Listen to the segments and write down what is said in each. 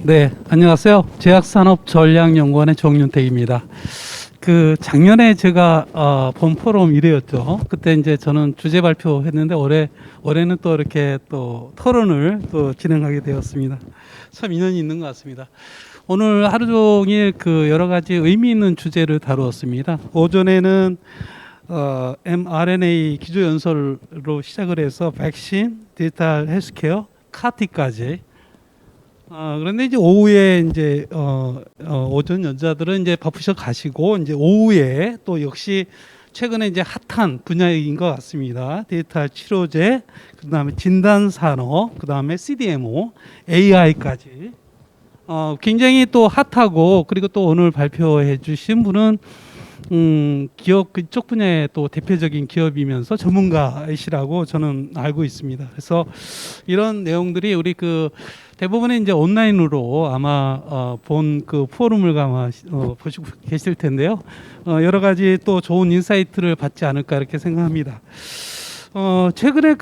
네, 안녕하세요. 제약산업전략연구원의 정윤택입니다. 작년에 제가 본 포럼 1회였죠. 그때 이제 저는 주제 발표했는데 올해는 또 이렇게 또 토론을 또 진행하게 되었습니다. 참 인연이 있는 것 같습니다. 오늘 하루 종일 여러 가지 의미 있는 주제를 다루었습니다. 오전에는 mRNA 기조 연설로 시작을 해서 백신, 디지털 헬스케어, 카티까지. 그런데 이제 오후에 이제 오전 연자들은 이제 바쁘셔 가시고 이제 오후에 또 역시 최근에 이제 핫한 분야인 것 같습니다. 디지털 치료제, 그다음에 진단 산업, 그다음에 CDMO, AI까지 굉장히 또 핫하고, 그리고 또 오늘 발표해 주신 분은 기업 그쪽 분야의 또 대표적인 기업이면서 전문가이시라고 저는 알고 있습니다. 그래서 이런 내용들이 우리 대부분의 이제 온라인으로 아마 본 포럼을 아마 보시고 계실 텐데요. 여러 가지 또 좋은 인사이트를 받지 않을까 이렇게 생각합니다. 최근에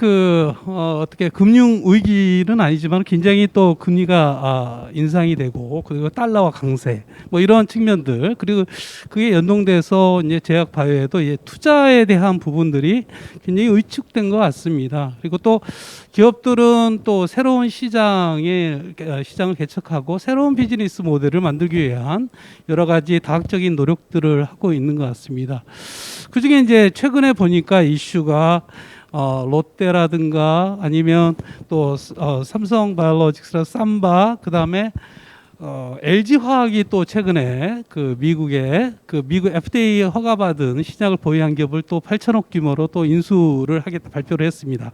어떻게 금융 위기는 아니지만 굉장히 또 금리가 인상이 되고, 그리고 달러와 강세 뭐 이런 측면들, 그리고 그게 연동돼서 이제 제약 바이오에도 투자에 대한 부분들이 굉장히 위축된 것 같습니다. 그리고 또 기업들은 또 새로운 시장을 개척하고 새로운 비즈니스 모델을 만들기 위한 여러 가지 다각적인 노력들을 하고 있는 것 같습니다. 그중에 이제 최근에 보니까 이슈가 롯데라든가 아니면 또 삼성바이오로직스라 삼바, 그다음에 LG화학이 또 최근에 미국 FDA 허가받은 신약을 보유한 기업을 또 8천억 규모로 또 인수를 하겠다 발표를 했습니다.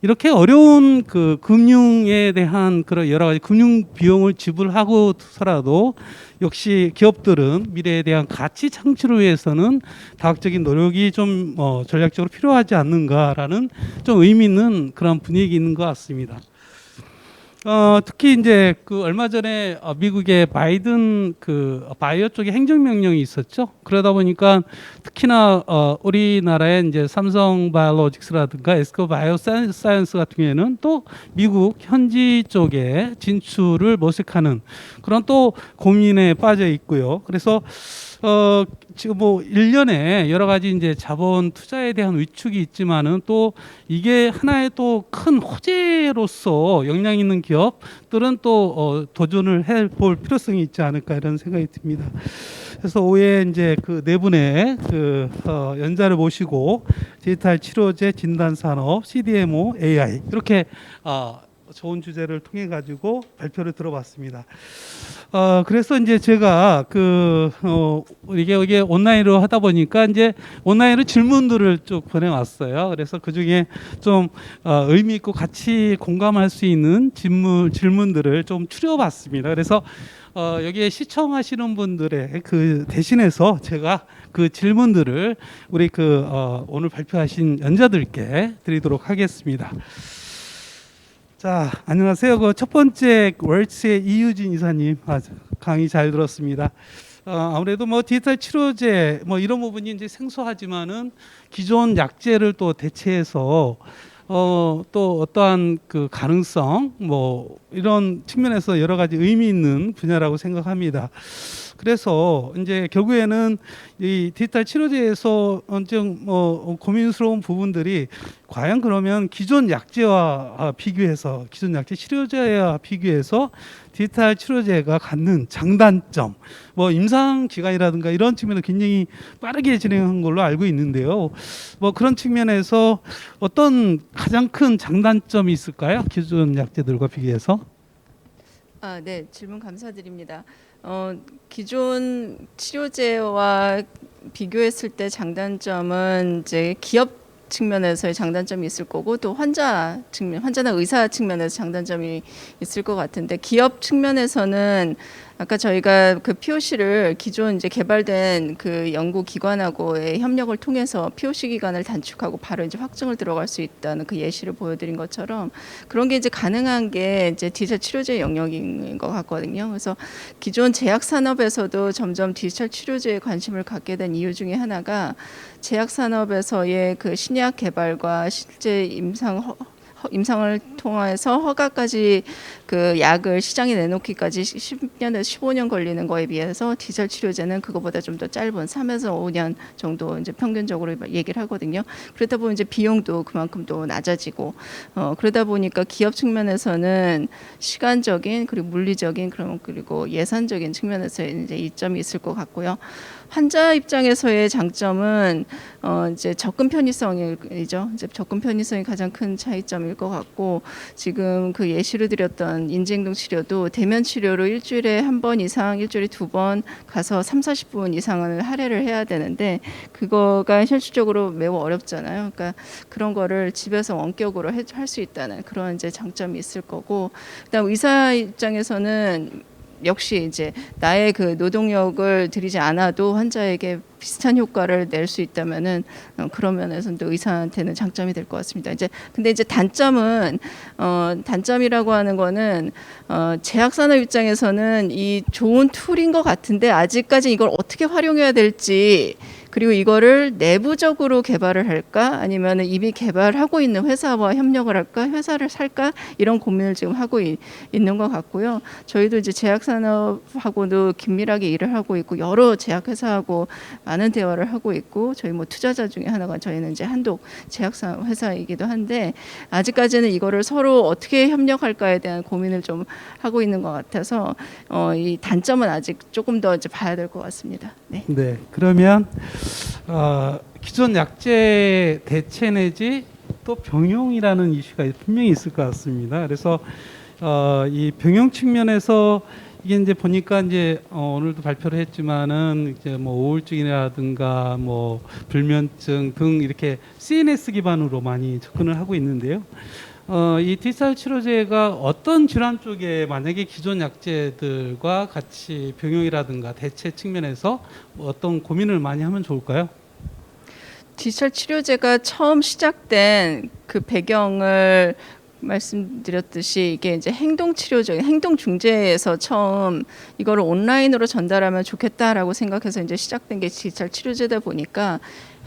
이렇게 어려운 금융에 대한 그런 여러 가지 금융 비용을 지불하고서라도 역시 기업들은 미래에 대한 가치 창출을 위해서는 다각적인 노력이 좀 전략적으로 필요하지 않는가라는 좀 의미 있는 그런 분위기 있는 것 같습니다. 특히 이제 얼마 전에 미국의 바이든 바이오 쪽에 행정명령이 있었죠. 그러다 보니까 특히나 우리나라의 이제 삼성바이오로직스라든가 에스코 바이오사이언스 같은 경우에는 또 미국 현지 쪽에 진출을 모색하는 그런 또 고민에 빠져 있고요. 그래서 지금 뭐 1년에 여러 가지 이제 자본 투자에 대한 위축이 있지만은 또 이게 하나의 또 큰 호재로서 역량 있는 기업들은 또 도전을 해볼 필요성이 있지 않을까 이런 생각이 듭니다. 그래서 오후에 이제 네 분의 연자를 모시고 디지털 치료제, 진단 산업, CDMO, AI 이렇게 좋은 주제를 통해 가지고 발표를 들어봤습니다. 그래서 이제 제가 이게 온라인으로 하다 보니까 이제 온라인으로 질문들을 쭉 보내왔어요. 그래서 그 중에 좀 의미 있고 같이 공감할 수 있는 질문들을 좀 추려봤습니다. 그래서 여기에 시청하시는 분들의 대신해서 제가 그 질문들을 우리 오늘 발표하신 연자들께 드리도록 하겠습니다. 자, 안녕하세요. 첫 번째 월츠의 이유진 이사님, 강의 잘 들었습니다. 아무래도 뭐 디지털 치료제 뭐 이런 부분이 이제 생소하지만은 기존 약제를 또 대체해서 또 어떠한 가능성 뭐 이런 측면에서 여러 가지 의미 있는 분야라고 생각합니다. 그래서 이제 결국에는 이 디지털 치료제에서 좀 고민스러운 부분들이 과연 그러면 기존 약제와 비교해서, 기존 약제 치료제와 비교해서 디지털 치료제가 갖는 장단점, 뭐 임상 기간이라든가 이런 측면은 굉장히 빠르게 진행한 걸로 알고 있는데요. 뭐 그런 측면에서 어떤 가장 큰 장단점이 있을까요? 기존 약제들과 비교해서? 네, 질문 감사드립니다. 기존 치료제와 비교했을 때 장단점은 이제 기업 측면에서의 장단점이 있을 거고, 또 환자 측면, 환자나 의사 측면에서 장단점이 있을 것 같은데, 기업 측면에서는 아까 저희가 POC를 기존 이제 개발된 연구 기관하고의 협력을 통해서 POC 기간을 단축하고 바로 이제 확증을 들어갈 수 있다는 예시를 보여드린 것처럼, 그런 게 이제 가능한 게 이제 디지털 치료제 영역인 것 같거든요. 그래서 기존 제약 산업에서도 점점 디지털 치료제에 관심을 갖게 된 이유 중에 하나가 제약 산업에서의 신약 개발과 실제 임상 임상을 통해서 허가까지 그 약을 시장에 내놓기까지 10년에서 15년 걸리는 거에 비해서 디젤 치료제는 그거보다 좀 더 짧은 3에서 5년 정도 이제 평균적으로 얘기를 하거든요. 그러다 보면 이제 비용도 그만큼 또 낮아지고 그러다 보니까 기업 측면에서는 시간적인 그리고 물리적인 그리고 예산적인 측면에서 이제 이점이 있을 것 같고요. 환자 입장에서의 장점은 이제 접근 편의성이죠. 이제 접근 편의성이 가장 큰 차이점일 것 같고 지금 그 예시로 드렸던 인지행동 치료도 대면 치료로 일주일에 한 번 이상, 일주일에 2번 가서 30-40분 이상을 할애를 해야 되는데 그거가 현실적으로 매우 어렵잖아요. 그러니까 그런 거를 집에서 원격으로 할 수 있다는 그런 이제 장점이 있을 거고, 그다음 의사 입장에서는 역시 이제 나의 그 노동력을 들이지 않아도 환자에게 비슷한 효과를 낼 수 있다면은 그런 면에서는 또 의사한테는 장점이 될 것 같습니다. 이제 근데 이제 단점은 단점이라고 하는 거는 제약산업 입장에서는 이 좋은 툴인 것 같은데 아직까지 이걸 어떻게 활용해야 될지, 그리고 이거를 내부적으로 개발을 할까 아니면 이미 개발하고 있는 회사와 협력을 할까, 회사를 살까, 이런 고민을 지금 하고 있는 것 같고요. 저희도 이제 제약산업하고도 긴밀하게 일을 하고 있고 여러 제약회사하고 많은 대화를 하고 있고, 저희 뭐 투자자 중에 하나가 저희는 이제 한독 제약사 회사이기도 한데 아직까지는 이거를 서로 어떻게 협력할까에 대한 고민을 좀 하고 있는 것 같아서 이 단점은 아직 조금 더 이제 봐야 될 것 같습니다. 네. 네, 그러면 기존 약제 대체 내지 또 병용이라는 이슈가 분명히 있을 것 같습니다. 그래서 이 병용 측면에서 이게 이제 보니까 이제 오늘도 발표를 했지만은 이제 뭐 우울증이라든가 뭐 불면증 등 이렇게 CNS 기반으로 많이 접근을 하고 있는데요. 이 디지털 치료제가 어떤 질환 쪽에 만약에 기존 약제들과 같이 병용이라든가 대체 측면에서 뭐 어떤 고민을 많이 하면 좋을까요? 디지털 치료제가 처음 시작된 그 배경을 말씀드렸듯이 이게 이제 행동 치료적 행동 중재에서 처음 이거를 온라인으로 전달하면 좋겠다라고 생각해서 이제 시작된 게 디지털 치료제다 보니까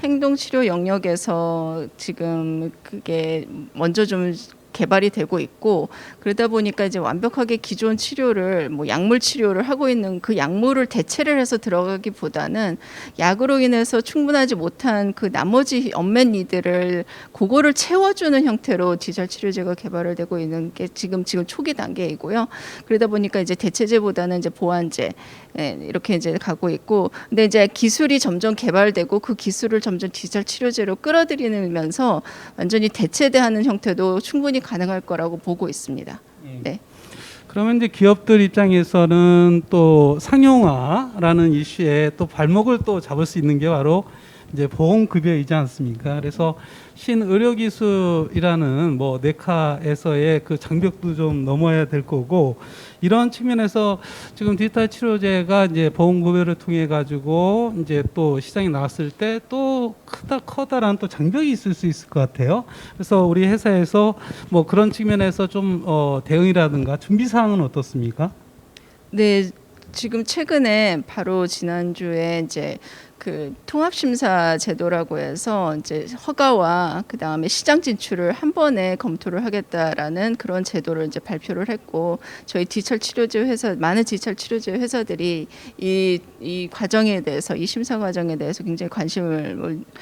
행동 치료 영역에서 지금 그게 먼저 좀 개발이 되고 있고, 그러다 보니까 이제 완벽하게 기존 치료를 뭐 약물 치료를 하고 있는 그 약물을 대체를 해서 들어가기보다는 약으로 인해서 충분하지 못한 그 나머지 언맷 니드를 그거를 채워주는 형태로 디지털 치료제가 개발을 되고 있는 게 지금 초기 단계이고요. 그러다 보니까 이제 대체제보다는 이제 보완제 이렇게 이제 가고 있고, 근데 이제 기술이 점점 개발되고 그 기술을 점점 디지털 치료제로 끌어들이면서 완전히 대체되는 형태도 충분히 가능할 거라고 보고 있습니다. 네. 그러면 이제 기업들 입장에서는 또 상용화라는 이슈에 또 발목을 또 잡을 수 있는 게 바로 이제 보험급여이지 않습니까? 그래서 신의료기술이라는 뭐 네카에서의 그 장벽도 좀 넘어야 될 거고, 이런 측면에서 지금 디지털 치료제가 이제 보험급여를 통해 가지고 이제 또 시장에 나왔을 때 또 커다란 또 장벽이 있을 수 있을 것 같아요. 그래서 우리 회사에서 뭐 그런 측면에서 좀 대응이라든가 준비 사항은 어떻습니까? 네, 지금 최근에 바로 지난주에 이제 그 통합심사 제도라고 해서 이제 허가와 그 다음에 시장 진출을 한 번에 검토를 하겠다라는 그런 제도를 이제 발표를 했고, 저희 디지털 치료제 회사, 많은 디지털 치료제 회사들이 이 과정에 대해서, 이 심사 과정에 대해서 굉장히 관심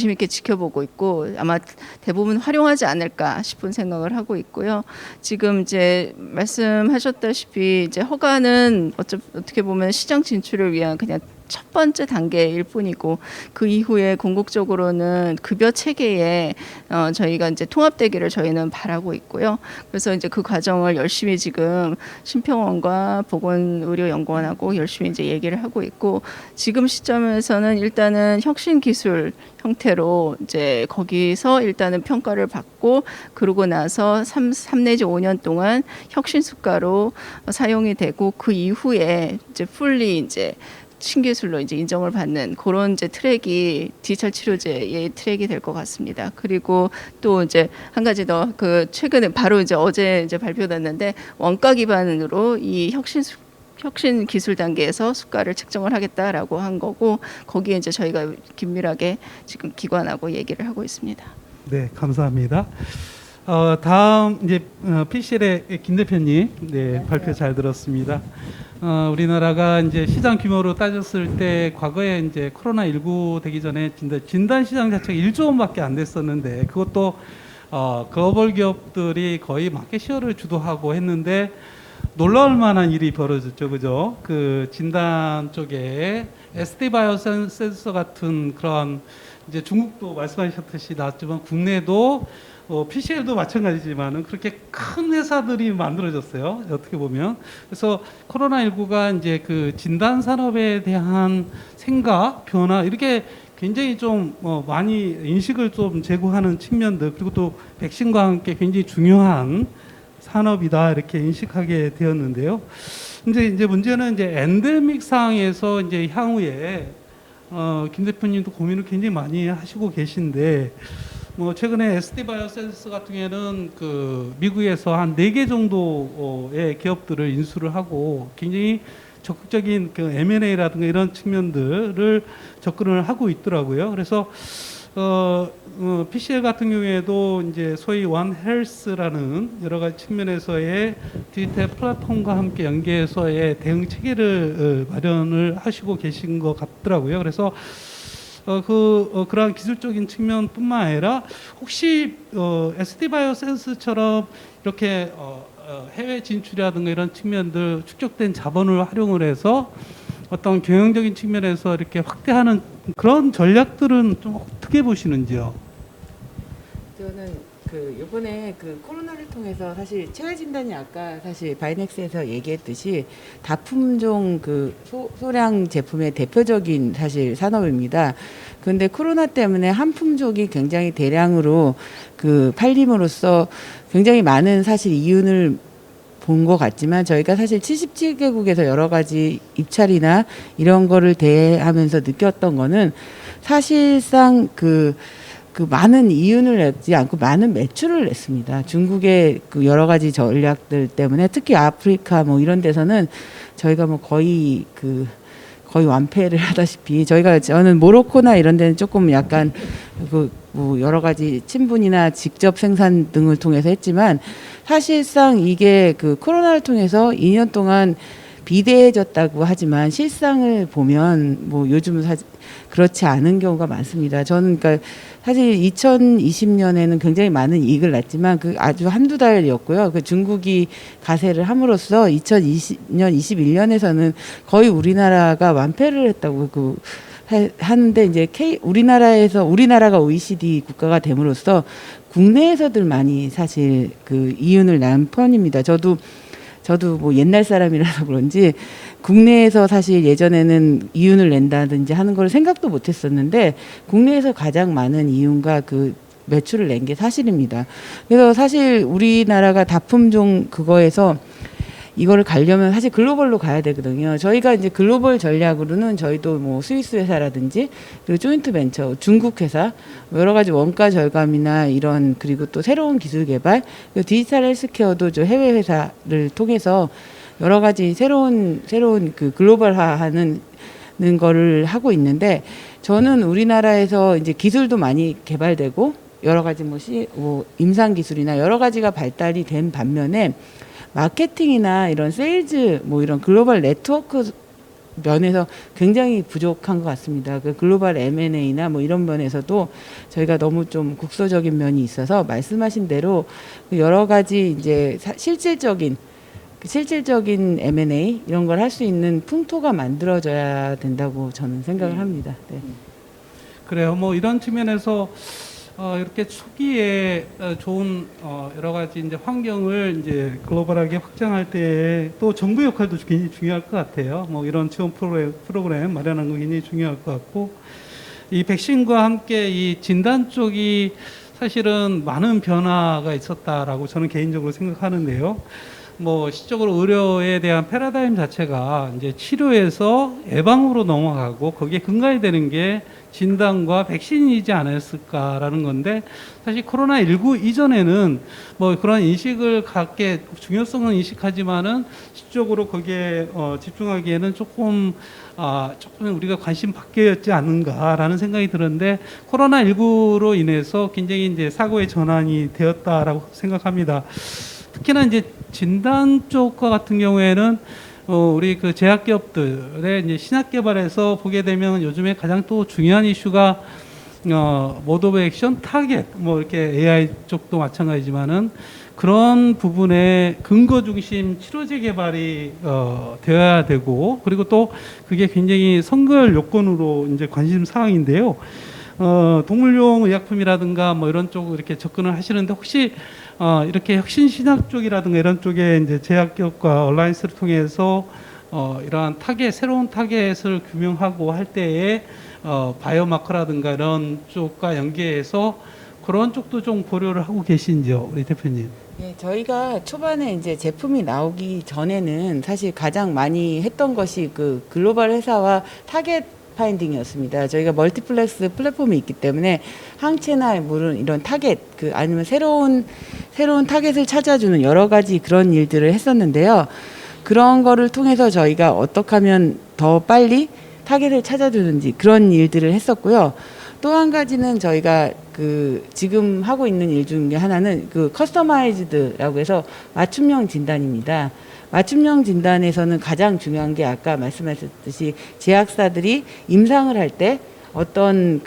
있게 지켜보고 있고 아마 대부분 활용하지 않을까 싶은 생각을 하고 있고요. 지금 이제 말씀하셨다시피 이제 허가는 어떻게 보면 시장 진출을 위한 그냥 첫 번째 단계일 뿐이고, 그 이후에 궁극적으로는 급여 체계에 저희가 이제 통합되기를 저희는 바라고 있고요. 그래서 이제 그 과정을 열심히 지금 심평원과 보건의료연구원하고 열심히 이제 얘기를 하고 있고, 지금 시점에서는 일단은 혁신 기술 형태로 이제 거기서 일단은 평가를 받고, 그러고 나서 3 내지 5년 동안 혁신 수가로 사용이 되고, 그 이후에 이제 풀리 이제 신기술로 이제 인정을 받는 그런 이제 트랙이 디지털 치료제의 트랙이 될 것 같습니다. 그리고 또 이제 한 가지 더, 그 최근에 바로 이제 어제 이제 발표됐는데 원가 기반으로 이 혁신 기술 단계에서 수가를 책정을 하겠다라고 한 거고, 거기에 이제 저희가 긴밀하게 지금 기관하고 얘기를 하고 있습니다. 네, 감사합니다. 다음 이제 PCL의 김 대표님, 네, 발표 잘 들었습니다. 우리나라가 이제 시장 규모로 따졌을 때 과거에 이제 코로나19 되기 전에 진단 시장 자체가 1조 원밖에 안 됐었는데 그것도 글로벌 기업들이 거의 마켓 시어를 주도하고 했는데 놀라울 만한 일이 벌어졌죠, 그죠? 그 진단 쪽에 SD 바이오 센서 같은 그런 이제 중국도 말씀하셨듯이 나왔지만 국내도 PCL도 마찬가지지만은 그렇게 큰 회사들이 만들어졌어요. 어떻게 보면. 그래서 코로나19가 이제 그 진단 산업에 대한 생각, 변화 이렇게 굉장히 좀 많이 인식을 좀 제고하는 측면들 그리고 또 백신과 함께 굉장히 중요한 산업이다 이렇게 인식하게 되었는데요. 이제 문제는 이제 엔데믹 상황에서 이제 향후에 김 대표님도 고민을 굉장히 많이 하시고 계신데 뭐 최근에 SD 바이오 센서 같은 경우에는 그 미국에서 한 4개 정도의 기업들을 인수를 하고 굉장히 적극적인 그 M&A라든가 이런 측면들을 접근을 하고 있더라고요. 그래서 PCL 같은 경우에도 이제 소위 원 헬스라는 여러 가지 측면에서의 디지털 플랫폼과 함께 연계해서의 대응 체계를 마련을 하시고 계신 것 같더라고요. 그래서 그러한 기술적인 측면뿐만 아니라 혹시 SD 바이오 센스처럼 이렇게 해외 진출이라든가 이런 측면들 축적된 자본을 활용을 해서 어떤 경영적인 측면에서 이렇게 확대하는 그런 전략들은 좀 어떻게 보시는지요? 저는 이번에 코로나를 통해서 사실 체외 진단이 아까 사실 바이넥스에서 얘기했듯이 다품종 소량 제품의 대표적인 사실 산업입니다. 그런데 코로나 때문에 한 품종이 굉장히 대량으로 팔림으로써 굉장히 많은 사실 이윤을 본 것 같지만 저희가 사실 77개국에서 여러 가지 입찰이나 이런 거를 대하면서 느꼈던 거는 사실상 많은 이윤을 냈지 않고 많은 매출을 냈습니다. 중국의 여러 가지 전략들 때문에 특히 아프리카 뭐 이런 데서는 저희가 뭐 거의 완패를 하다시피 저는 모로코나 이런 데는 조금 약간 뭐 여러 가지 친분이나 직접 생산 등을 통해서 했지만 사실상 이게 코로나를 통해서 2년 동안 비대해졌다고 하지만 실상을 보면 뭐 요즘은 그렇지 않은 경우가 많습니다. 저는 그러니까 사실 2020년에는 굉장히 많은 이익을 났지만 아주 한두 달이었고요. 중국이 가세를 함으로써 2020년, 21년에서는 거의 우리나라가 완패를 했다고 하는데 이제 우리나라가 OECD 국가가 됨으로써 국내에서들 많이 사실 이윤을 난 편입니다. 저도 뭐 옛날 사람이라서 그런지 국내에서 사실 예전에는 이윤을 낸다든지 하는 걸 생각도 못 했었는데 국내에서 가장 많은 이윤과 매출을 낸 게 사실입니다. 그래서 사실 우리나라가 다품종 그거에서 이거를 가려면 사실 글로벌로 가야 되거든요. 저희가 이제 글로벌 전략으로는 저희도 뭐 스위스 회사라든지 그리고 조인트 벤처, 중국 회사, 여러 가지 원가 절감이나 이런 그리고 또 새로운 기술 개발, 그리고 디지털 헬스케어도 저 해외 회사를 통해서 여러 가지 새로운 글로벌화하는 거를 하고 있는데 저는 우리나라에서 이제 기술도 많이 개발되고 여러 가지 뭐 임상 기술이나 여러 가지가 발달이 된 반면에 마케팅이나 이런 세일즈 뭐 이런 글로벌 네트워크 면에서 굉장히 부족한 것 같습니다. 글로벌 M&A나 뭐 이런 면에서도 저희가 너무 좀 국소적인 면이 있어서 말씀하신 대로 여러 가지 이제 실질적인 M&A 이런 걸 할 수 있는 풍토가 만들어져야 된다고 저는 생각을 합니다. 네. 그래요. 뭐 이런 측면에서 이렇게 초기에 좋은 여러 가지 이제 환경을 이제 글로벌하게 확장할 때 또 정부 역할도 굉장히 중요할 것 같아요. 뭐 이런 지원 프로그램 마련하는 거 굉장히 중요할 것 같고 이 백신과 함께 이 진단 쪽이 사실은 많은 변화가 있었다라고 저는 개인적으로 생각하는데요. 뭐 시적으로 의료에 대한 패러다임 자체가 이제 치료에서 예방으로 넘어가고 거기에 근간이 되는 게 진단과 백신이지 않았을까라는 건데 사실 코로나19 이전에는 뭐 그런 인식을 중요성은 인식하지만은 시적으로 거기에 집중하기에는 조금 조금 우리가 관심 바뀌었지 않는가라는 생각이 들었는데 코로나19로 인해서 굉장히 이제 사고의 전환이 되었다라고 생각합니다. 특히나 이제 진단 쪽과 같은 경우에는 우리 그 제약기업들의 이제 신약 개발에서 보게 되면 요즘에 가장 또 중요한 이슈가 모드 오브 액션 타겟 뭐 이렇게 AI 쪽도 마찬가지지만은 그런 부분에 근거 중심 치료제 개발이 되어야 되고 그리고 또 그게 굉장히 선결 요건으로 이제 관심 사항인데요. 동물용 의약품이라든가 뭐 이런 쪽 이렇게 접근을 하시는데 혹시 이렇게 혁신 신약 쪽이라든가 이런 쪽에 이제 제약기업과 얼라이언스를 통해서 이러한 타겟 새로운 타겟을 규명하고 할 때에 바이오마커라든가 이런 쪽과 연계해서 그런 쪽도 좀 고려를 하고 계신지요, 우리 대표님? 네, 저희가 초반에 이제 제품이 나오기 전에는 사실 가장 많이 했던 것이 그 글로벌 회사와 타겟 파인딩이었습니다. 저희가 멀티플렉스 플랫폼이 있기 때문에 항체나 물은 이런 타겟 아니면 새로운 타겟을 찾아주는 여러 가지 그런 일들을 했었는데요. 그런 거를 통해서 저희가 어떻게 하면 더 빨리 타겟을 찾아주는지 그런 일들을 했었고요. 또 한 가지는 저희가 지금 하고 있는 일 중에 하나는 커스터마이즈드라고 해서 맞춤형 진단입니다. 맞춤형 진단에서는 가장 중요한 게 아까 말씀하셨듯이 제약사들이 임상을 할 때 어떤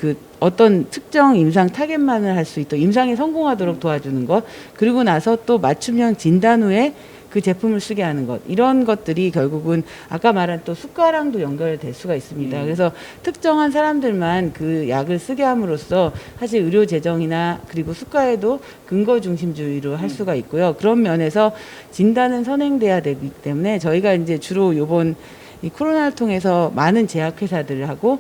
특정 임상 타겟만을 할 수 있도록 임상에 성공하도록 도와주는 것, 그리고 나서 또 맞춤형 진단 후에 그 제품을 쓰게 하는 것, 이런 것들이 결국은 아까 말한 또 숫가랑도 연결될 수가 있습니다. 그래서 특정한 사람들만 그 약을 쓰게 함으로써 사실 의료 재정이나 그리고 수가에도 근거 중심주의로 할 수가 있고요. 그런 면에서 진단은 선행돼야 되기 때문에 저희가 이제 주로 요번 이 코로나를 통해서 많은 제약회사들하고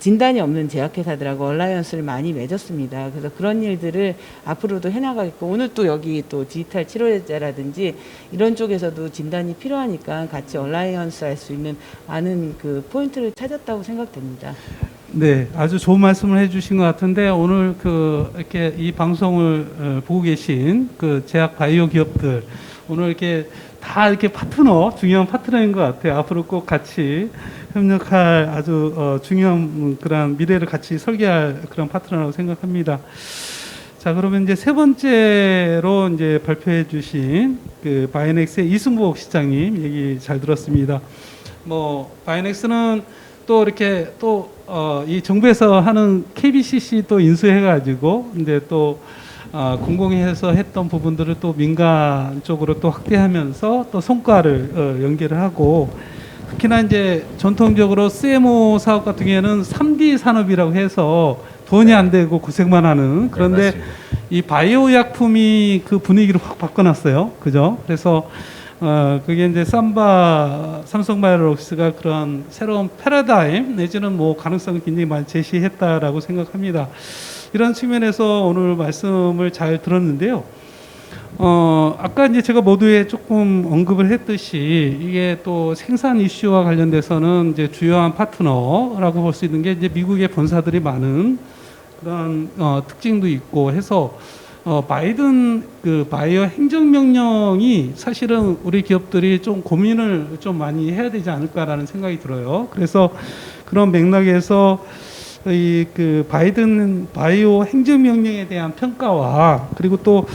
진단이 없는 제약회사들하고 얼라이언스를 많이 맺었습니다. 그래서 그런 일들을 앞으로도 해나가겠고, 오늘 또 여기 또 디지털 치료제라든지 이런 쪽에서도 진단이 필요하니까 같이 얼라이언스 할 수 있는 많은 포인트를 찾았다고 생각됩니다. 네, 아주 좋은 말씀을 해주신 것 같은데 오늘 이렇게 이 방송을 보고 계신 제약 바이오 기업들 오늘 이렇게 다 이렇게 중요한 파트너인 것 같아요. 앞으로 꼭 같이 협력할 아주 중요한 그런 미래를 같이 설계할 그런 파트너라고 생각합니다. 자, 그러면 이제 세 번째로 이제 발표해 주신 바이넥스의 이승복 시장님 얘기 잘 들었습니다. 바이넥스는 또 이렇게 이 정부에서 하는 KBCC 또 인수해가지고 이제 또 공공에서 했던 부분들을 또 민간 쪽으로 또 확대하면서 또 성과를 연계를 하고 특히나 이제 전통적으로 CMO 사업 같은 경우에는 3D 산업이라고 해서 돈이 안 되고 고생만 하는 그런데 이 바이오 약품이 그 분위기를 확 바꿔놨어요. 그죠? 그래서 그게 이제 삼성바이오로직스가 그런 새로운 패러다임 내지는 가능성을 굉장히 많이 제시했다라고 생각합니다. 이런 측면에서 오늘 말씀을 잘 들었는데요. 아까 이제 제가 모두에 조금 언급을 했듯이 이게 또 생산 이슈와 관련돼서는 이제 주요한 파트너라고 볼 수 있는 게 이제 미국의 본사들이 많은 그런 특징도 있고 해서 바이든 바이오 행정명령이 사실은 우리 기업들이 좀 고민을 좀 많이 해야 되지 않을까라는 생각이 들어요. 그래서 그런 맥락에서 이 바이든 바이오 행정명령에 대한 평가와 그리고 또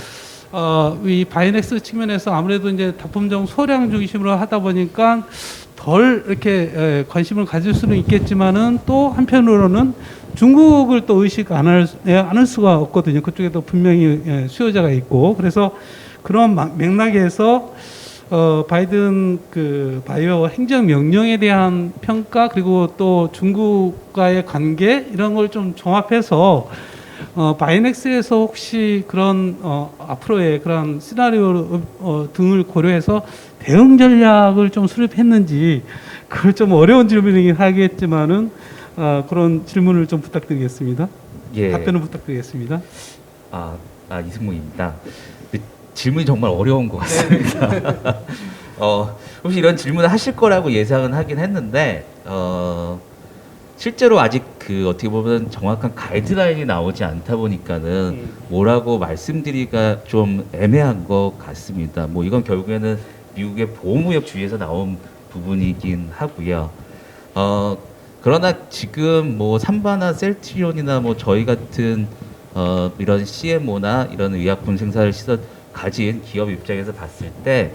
이 바이넥스 측면에서 아무래도 이제 다품종 소량 중심으로 하다 보니까 덜 이렇게 관심을 가질 수는 있겠지만은 또 한편으로는 중국을 또 의식 안 할 수가 없거든요. 그쪽에도 분명히 수요자가 있고 그래서 그런 맥락에서 바이든 바이오 행정명령에 대한 평가 그리고 또 중국과의 관계 이런 걸 좀 종합해서 바이넥스에서 혹시 그런 앞으로의 그런 시나리오 등을 고려해서 대응 전략을 좀 수립했는지 그걸 좀 어려운 질문이긴 하겠지만은 그런 질문을 좀 부탁드리겠습니다. 예. 답변을 부탁드리겠습니다. 이승목입니다. 질문이 정말 어려운 것 같습니다. 혹시 이런 질문을 하실 거라고 예상은 하긴 했는데 실제로 아직 어떻게 보면 정확한 가이드라인이 나오지 않다 보니까는 뭐라고 말씀드리기가 좀 애매한 것 같습니다. 이건 결국에는 미국의 보호무역주의에서 나온 부분이긴 하고요. 그러나 지금 뭐 삼바나 셀트리온이나 뭐 저희 같은 이런 CMO나 이런 의약품 생산을 시설 가진 기업 입장에서 봤을 때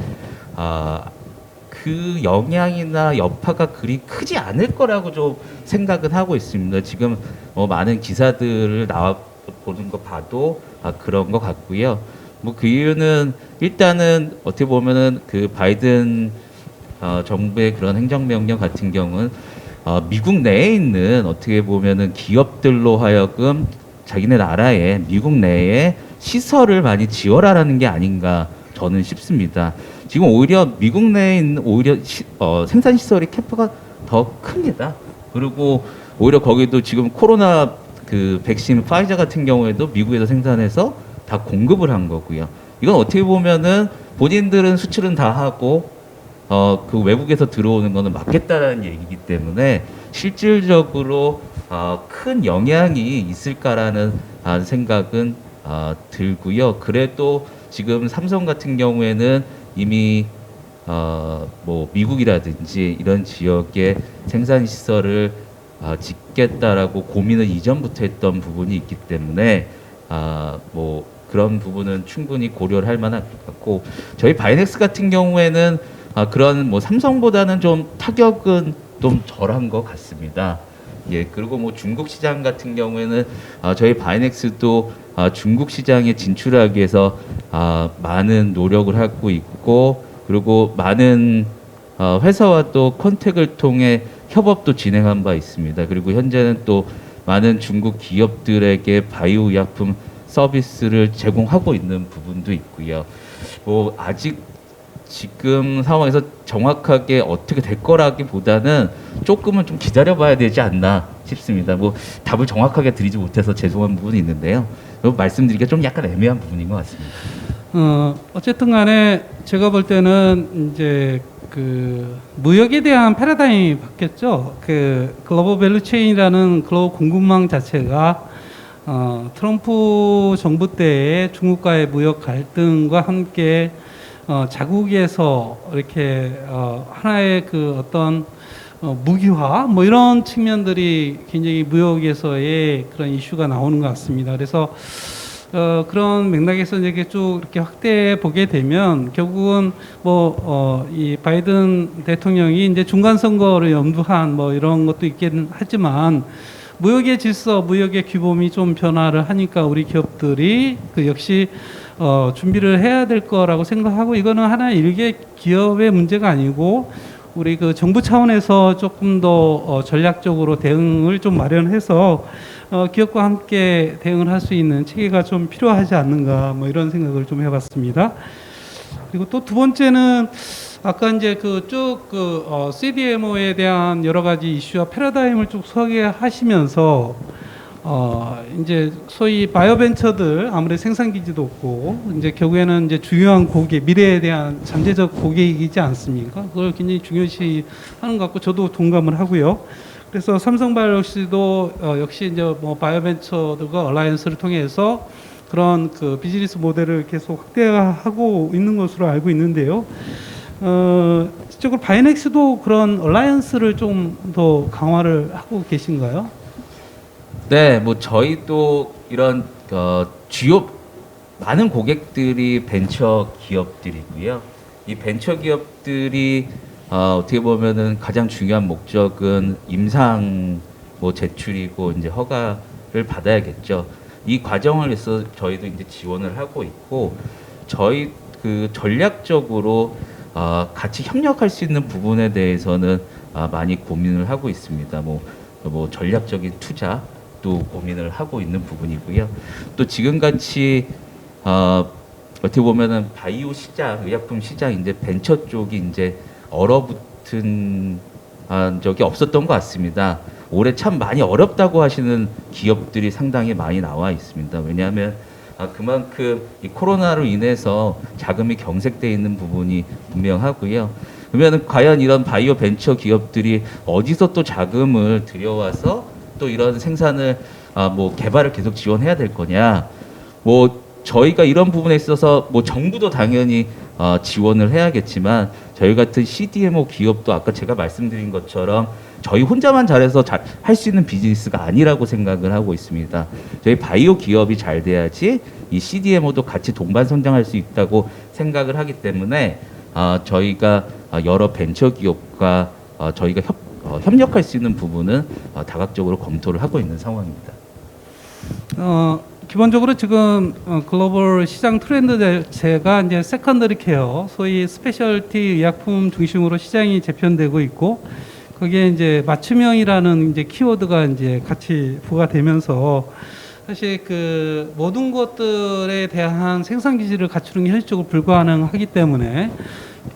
그 영향이나 여파가 그리 크지 않을 거라고 좀 생각은 하고 있습니다. 지금 많은 기사들을 나와 보는 거 봐도 그런 것 같고요. 뭐 그 이유는 일단은 어떻게 보면은 그 바이든 정부의 그런 행정명령 같은 경우는 미국 내에 있는 어떻게 보면은 기업들로 하여금 자기네 나라에 미국 내에 시설을 많이 지어라라는 게 아닌가 저는 싶습니다. 지금 오히려 미국 내에 있는 오히려 생산 시설의 캐파가 더 큽니다. 그리고 오히려 거기도 지금 코로나 그 백신 파이자 같은 경우에도 미국에서 생산해서 다 공급을 한 거고요. 이건 어떻게 보면은 본인들은 수출은 다 하고 그 외국에서 들어오는 거는 막겠다라는 얘기이기 때문에 실질적으로 큰 영향이 있을까라는 생각은 들고요. 그래도 지금 삼성 같은 경우에는 이미 뭐 미국이라든지 이런 지역에 생산 시설을 짓겠다라고 고민을 이전부터 했던 부분이 있기 때문에 뭐 그런 부분은 충분히 고려를 할 만한 것 같고, 저희 바이넥스 같은 경우에는 그런 뭐 삼성보다는 좀 타격은 좀 덜한 것 같습니다. 예, 그리고 뭐 중국 시장 같은 경우에는 저희 바이넥스도 중국 시장에 진출하기 위해서 많은 노력을 하고 있고, 그리고 많은 회사와 또 컨택을 통해 협업도 진행한 바 있습니다. 그리고 현재는 또 많은 중국 기업들에게 바이오 의약품 서비스를 제공하고 있는 부분도 있고요. 뭐 아직 지금 상황에서 정확하게 어떻게 될 거라기보다는 조금은 좀 기다려봐야 되지 않나 싶습니다. 뭐 답을 정확하게 드리지 못해서 죄송한 부분이 있는데요. 말씀드리기가 좀 약간 애매한 부분인 것 같습니다. 어쨌든 간에 제가 볼 때는 이제 그 무역에 대한 패러다임이 바뀌었죠. 그 글로벌 밸류체인이라는 글로벌 공급망 자체가 트럼프 정부 때의 중국과의 무역 갈등과 함께 자국에서 이렇게 하나의 그 어떤 무기화 뭐 이런 측면들이 굉장히 무역에서의 그런 이슈가 나오는 것 같습니다. 그래서 그런 맥락에서 이렇게 쭉 이렇게 확대해 보게 되면 결국은 뭐 이 바이든 대통령이 이제 중간 선거를 염두한 뭐 이런 것도 있긴 하지만 무역의 질서, 무역의 규범이 좀 변화를 하니까 우리 기업들이 그 역시 준비를 해야 될 거라고 생각하고, 이거는 하나의 일개 기업의 문제가 아니고 우리 그 정부 차원에서 조금 더 전략적으로 대응을 좀 마련해서 기업과 함께 대응을 할 수 있는 체계가 좀 필요하지 않는가 뭐 이런 생각을 좀 해봤습니다. 그리고 또 두 번째는 아까 이제 CDMO에 대한 여러 가지 이슈와 패러다임을 쭉 소개하시면서 이제 소위 바이오벤처들 아무래도 생산 기지도 없고 이제 결국에는 이제 중요한 고객, 미래에 대한 잠재적 고객이지 않습니까? 그걸 굉장히 중요시 하는 것 같고 저도 동감을 하고요. 그래서 삼성바이오록시도 역시 이제 뭐 바이오벤처들과 얼라이언스를 통해서 그런 그 비즈니스 모델을 계속 확대하고 있는 것으로 알고 있는데요. 실적으로 바이넥스도 그런 얼라이언스를 좀 더 강화를 하고 계신가요? 네, 뭐 저희도 이런 주요 많은 고객들이 벤처 기업들이고요. 이 벤처 기업들이 어떻게 보면은 가장 중요한 목적은 임상 뭐 제출이고 이제 허가를 받아야겠죠. 이 과정을 위해서 저희도 이제 지원을 하고 있고, 저희 그 전략적으로 같이 협력할 수 있는 부분에 대해서는 많이 고민을 하고 있습니다. 뭐 전략적인 투자도 고민을 하고 있는 부분이고요. 또 지금같이 어떻게 보면은 바이오 시장, 의약품 시장 이제 벤처 쪽이 이제 얼어붙은 적이 없었던 것 같습니다. 올해 참 많이 어렵다고 하시는 기업들이 상당히 많이 나와 있습니다. 왜냐하면 그만큼 이 코로나로 인해서 자금이 경색돼 있는 부분이 분명하고요. 그러면 과연 이런 바이오 벤처 기업들이 어디서 또 자금을 들여와서 또 이런 생산을 뭐 개발을 계속 지원해야 될 거냐? 뭐 저희가 이런 부분에 있어서 뭐 정부도 당연히 지원을 해야겠지만 저희 같은 CDMO 기업도 아까 제가 말씀드린 것처럼 저희 혼자만 잘해서 할 수 있는 비즈니스가 아니라고 생각을 하고 있습니다. 저희 바이오 기업이 잘 돼야지 이 CDMO도 같이 동반 성장할 수 있다고 생각을 하기 때문에 저희가 여러 벤처 기업과 저희가 협력할 수 있는 부분은 다각적으로 검토를 하고 있는 상황입니다. 기본적으로 지금 글로벌 시장 트렌드 자체가 이제 세컨더리 케어, 소위 스페셜티 의약품 중심으로 시장이 재편되고 있고, 거기에 이제 맞춤형이라는 이제 키워드가 이제 같이 부과되면서 사실 그 모든 것들에 대한 생산 기지를 갖추는 게 현실적으로 불가능하기 때문에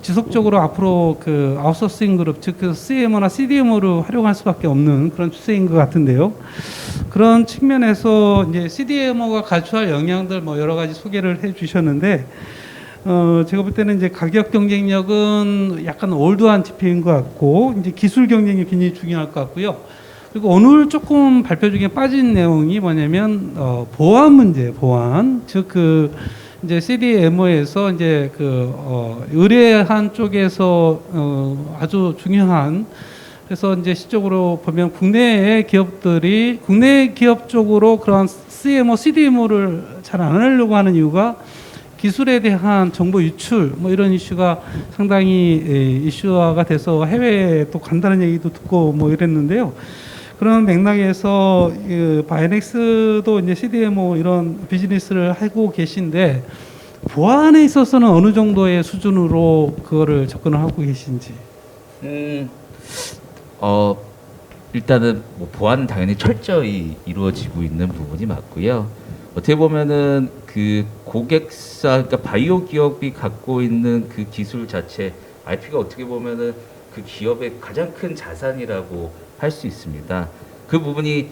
지속적으로 앞으로 그 아웃소싱 그룹, 즉 그 CMO나 CDMO를 활용할 수밖에 없는 그런 추세인 것 같은데요. 그런 측면에서 이제 CDMO가 가져할 영향들 뭐 여러 가지 소개를 해주셨는데, 제가 볼 때는 이제 가격 경쟁력은 약간 올드한 지표인 것 같고, 이제 기술 경쟁이 굉장히 중요할 것 같고요. 그리고 오늘 조금 발표 중에 빠진 내용이 뭐냐면 보안 문제, 보안, 즉 그 이제 CDMO에서 이제 그 의뢰한 쪽에서 아주 중요한, 그래서 이제 실적으로 보면 국내의 기업들이 국내 기업 쪽으로 그런 CMO, CDMO를 잘 안 하려고 하는 이유가 기술에 대한 정보 유출 뭐 이런 이슈가 상당히 이슈화가 돼서 해외에 또 간다는 얘기도 듣고 뭐 이랬는데요. 그런 맥락에서 바이넥스도 이제 CDMO 이런 비즈니스를 하고 계신데 보안에 있어서는 어느 정도의 수준으로 그거를 접근을 하고 계신지. 일단은 뭐 보안은 당연히 철저히 이루어지고 있는 부분이 맞고요. 어떻게 보면은 그 고객사, 그러니까 바이오 기업이 갖고 있는 그 기술 자체, IP가 어떻게 보면은 그 기업의 가장 큰 자산이라고 할 수 있습니다. 그 부분이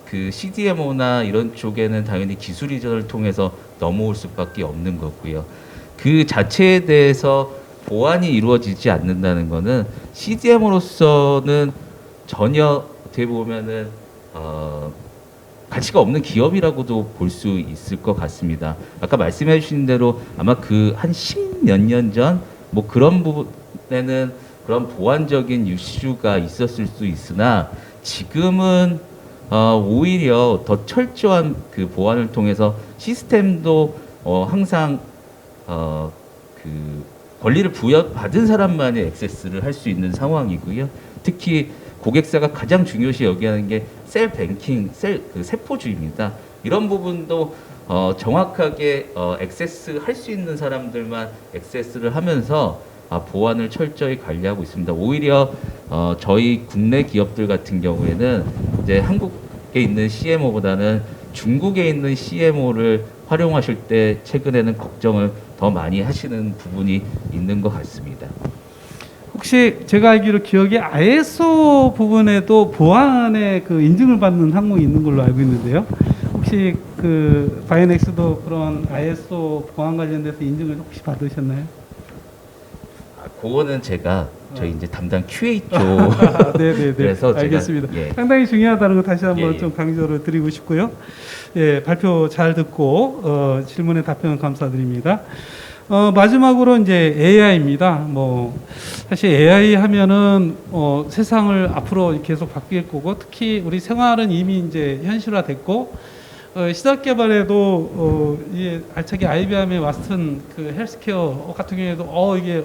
그 CDMO나 이런 쪽에는 당연히 기술 이전을 통해서 넘어올 수밖에 없는 거고요. 그 자체에 대해서 보완이 이루어지지 않는다는 거는 CDMO로서는 전혀 어떻게 보면은 가치가 없는 기업이라고도 볼 수 있을 것 같습니다. 아까 말씀해 주신 대로 아마 그 한 10몇 년 전 뭐 그런 부분에는 그런 보완적인 이슈가 있었을 수 있으나 지금은 오히려 더 철저한 그 보완을 통해서 시스템도 항상 그 권리를 부여받은 사람만이 액세스를 할 수 있는 상황이고요. 특히 고객사가 가장 중요시 여기는 게 셀 뱅킹, 그 세포주의입니다. 이런 부분도 정확하게 액세스 할 수 있는 사람들만 액세스를 하면서 보안을 철저히 관리하고 있습니다. 오히려 저희 국내 기업들 같은 경우에는 이제 한국에 있는 CMO보다는 중국에 있는 CMO를 활용하실 때 최근에는 걱정을 더 많이 하시는 부분이 있는 것 같습니다. 혹시 제가 알기로 기억에 ISO 부분에도 보안의 그 인증을 받는 항목이 있는 걸로 알고 있는데요. 혹시 그 바이오넥스도 그런 ISO 보안 관련돼서 인증을 혹시 받으셨나요? 그거는 제가 저희 이제 담당 QA 쪽 네네네. 그래서 알겠습니다. 제가, 예. 상당히 중요하다는 거 다시 한번 예. 좀 강조를 드리고 싶고요. 예, 발표 잘 듣고 질문에 답변 감사드립니다. 마지막으로 이제 AI입니다. 뭐 사실 AI 하면은 세상을 앞으로 계속 바뀔 거고, 특히 우리 생활은 이미 이제 현실화됐고, 시작 개발에도 이게 알차게 IBM의 왓슨 그 헬스케어 같은 경우에도 이게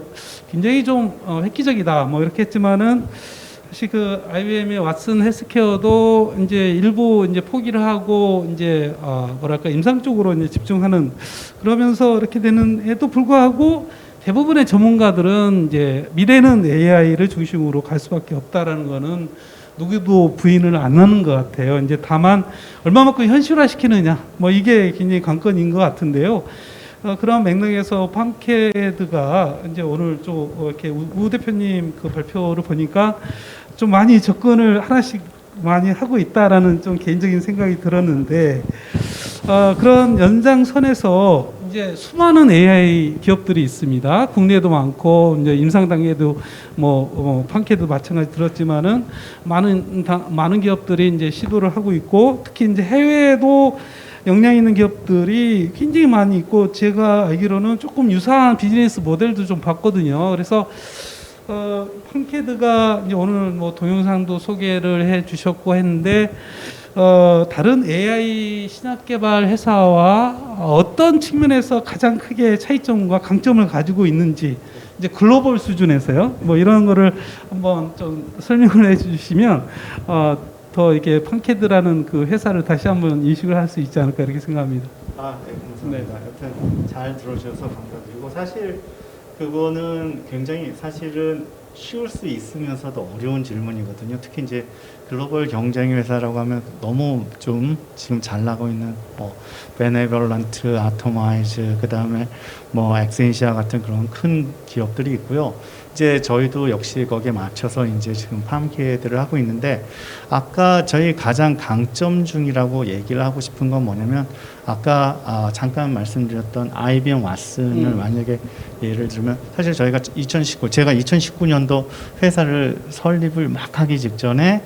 굉장히 좀 획기적이다 뭐 이렇게 했지만은, 사실 그 IBM의 왓슨 헬스케어도 이제 일부 이제 포기를 하고 이제 뭐랄까 임상 쪽으로 이제 집중하는, 그러면서 이렇게 되는에도 불구하고 대부분의 전문가들은 이제 미래는 AI를 중심으로 갈 수밖에 없다라는 거는 누구도 부인을 안 하는 것 같아요. 이제 다만 얼마만큼 현실화시키느냐, 뭐 이게 굉장히 관건인 것 같은데요. 그런 맥락에서 팜캐드가 이제 오늘 좀 이렇게 우 대표님 그 발표를 보니까 좀 많이 접근을 하나씩 많이 하고 있다라는 좀 개인적인 생각이 들었는데, 그런 연장선에서 이제 수많은 AI 기업들이 있습니다. 국내에도 많고 이제 임상 단계도 뭐 팜캐도 마찬가지 들었지만은 많은 기업들이 이제 시도를 하고 있고, 특히 이제 해외에도 역량 있는 기업들이 굉장히 많이 있고, 제가 알기로는 조금 유사한 비즈니스 모델도 좀 봤거든요. 그래서 펑캐드가 이제 오늘 뭐 동영상도 소개를 해주셨고 했는데 다른 AI 신약 개발 회사와 어떤 측면에서 가장 크게 차이점과 강점을 가지고 있는지 이제 글로벌 수준에서요. 뭐 이런 거를 한번 좀 설명을 해주시면 더 이렇게 펑캐드라는 그 회사를 다시 한번 인식을 할 수 있지 않을까 이렇게 생각합니다. 네, 감사합니다. 여튼 잘 들어주셔서 감사드리고 사실 그거는 굉장히 사실은 쉬울 수 있으면서도 어려운 질문이거든요. 특히 이제 글로벌 경쟁 회사라고 하면 너무 좀 지금 잘 나가고 있는 뭐 베네벌런트, 아토마이즈, 그다음에 뭐 엑센시아 같은 그런 큰 기업들이 있고요. 이제 저희도 역시 거기에 맞춰서 이제 지금 팜캐드를 하고 있는데 아까 저희 가장 강점 중이라고 얘기를 하고 싶은 건 뭐냐면 아까 잠깐 말씀드렸던 IBM 왓슨을 만약에 예를 들면 사실 저희가 제가 2019년도 회사를 설립을 막 하기 직전에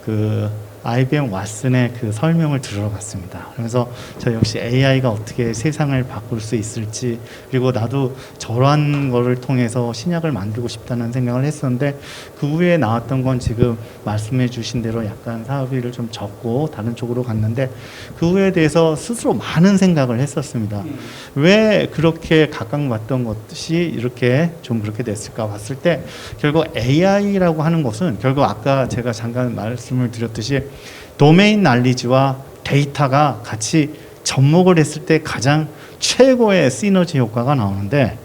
그 IBM 왓슨의 그 설명을 들으러 갔습니다. 그래서 저 역시 AI가 어떻게 세상을 바꿀 수 있을지 그리고 나도 저러한 거를 통해서 신약을 만들고 싶다는 생각을 했었는데 그 후에 나왔던 건 지금 말씀해 주신 대로 약간 사업비를 좀 적고 다른 쪽으로 갔는데 그 후에 대해서 스스로 많은 생각을 했었습니다. 왜 그렇게 각광받던 것이 이렇게 좀 그렇게 됐을까 봤을 때 결국 AI라고 하는 것은 결국 아까 제가 잠깐 말씀을 드렸듯이 도메인 난리지와 데이터가 같이 접목을 했을 때 가장 최고의 시너지 효과가 나오는데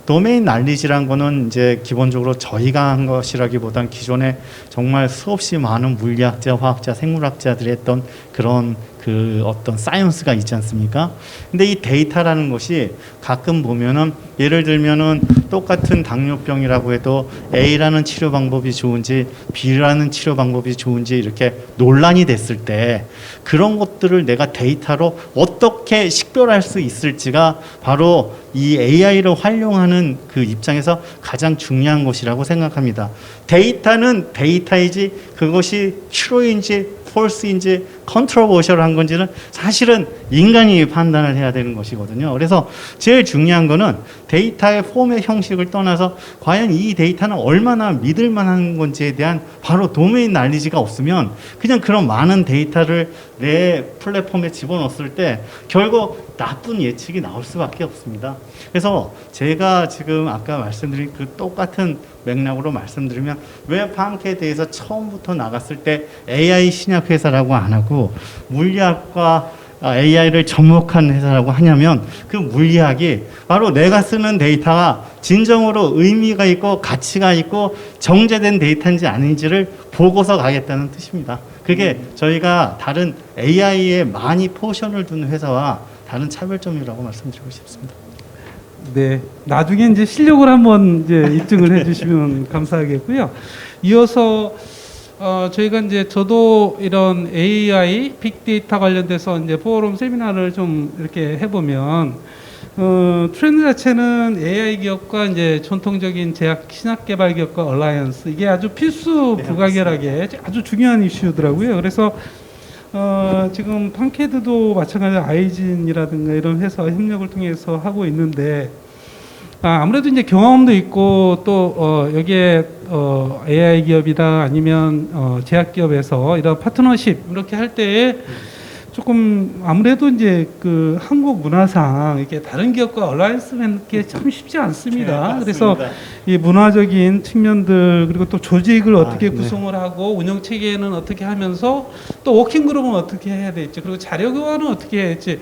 도메인 난리지란 거는 이제 기본적으로 저희가 한 것이라기보단 기존에 정말 수없이 많은 물리학자, 화학자, 생물학자들이 했던 그런 그 어떤 사이언스가 있지 않습니까? 근데 이 데이터라는 것이 가끔 보면은 예를 들면은 똑같은 당뇨병이라고 해도 A라는 치료 방법이 좋은지 B라는 치료 방법이 좋은지 이렇게 논란이 됐을 때 그런 것들을 내가 데이터로 어떻게 식별할 수 있을지가 바로 이 AI를 활용하는 그 입장에서 가장 중요한 것이라고 생각합니다. 데이터는 데이터이지 그것이 트루인지 폴스인지 컨트로버셜한 건지는 사실은 인간이 판단을 해야 되는 것이거든요. 그래서 제일 중요한 거는 데이터의 폼의 형식을 떠나서 과연 이 데이터는 얼마나 믿을 만한 건지에 대한 바로 도메인 난리지가 없으면 그냥 그런 많은 데이터를 내 플랫폼에 집어넣었을 때 결국 나쁜 예측이 나올 수밖에 없습니다. 그래서 제가 지금 아까 말씀드린 그 똑같은 맥락으로 말씀드리면 왜 팜캐드에서 처음부터 나갔을 때 AI 신약 회사라고 안 하고 물리학과 AI를 접목한 회사라고 하냐면 그 물리학이 바로 내가 쓰는 데이터가 진정으로 의미가 있고 가치가 있고 정제된 데이터인지 아닌지를 보고서 가겠다는 뜻입니다. 그게 저희가 다른 AI에 많이 포션을 둔 회사와 다른 차별점이라고 말씀드리고 싶습니다. 네, 나중에 이제 실력을 한번 이제 입증을 해주시면 감사하겠고요. 이어서 저희가 이제 저도 이런 AI, 빅데이터 관련돼서 이제 포럼 세미나를 좀 이렇게 해보면 트렌드 자체는 AI 기업과 이제 전통적인 제약 신약 개발 기업과 얼라이언스 이게 아주 필수 불가결하게 아주 중요한 이슈더라고요. 그래서 지금 팜캐드도 마찬가지로 아이진이라든가 이런 회사와 협력을 통해서 하고 있는데 아무래도 이제 경험도 있고 또 여기에 AI 기업이다 아니면 제약 기업에서 이런 파트너십 이렇게 할 때에 조금 아무래도 이제 그 한국 문화상 이렇게 다른 기업과 얼라이언스 맺는 게 참 쉽지 않습니다. 네, 그래서 이 문화적인 측면들 그리고 또 조직을 어떻게 구성을 하고 운영 체계는 어떻게 하면서 또 워킹 그룹은 어떻게 해야 될지 그리고 자료 교환은 어떻게 해야 할지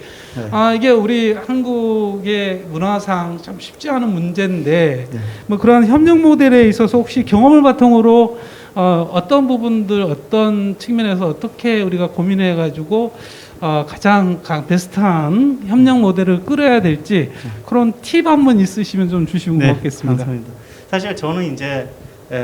이게 우리 한국의 문화상 참 쉽지 않은 문제인데 뭐 그런 협력 모델에 있어서 혹시 경험을 바탕으로 어떤 부분들 어떤 측면에서 어떻게 우리가 고민해 가지고 가장 베스트한 협력 모델을 끌어야 될지 그런 팁 한번 있으시면 좀 주시면 고맙겠습니다. 감사합니다. 사실 저는 이제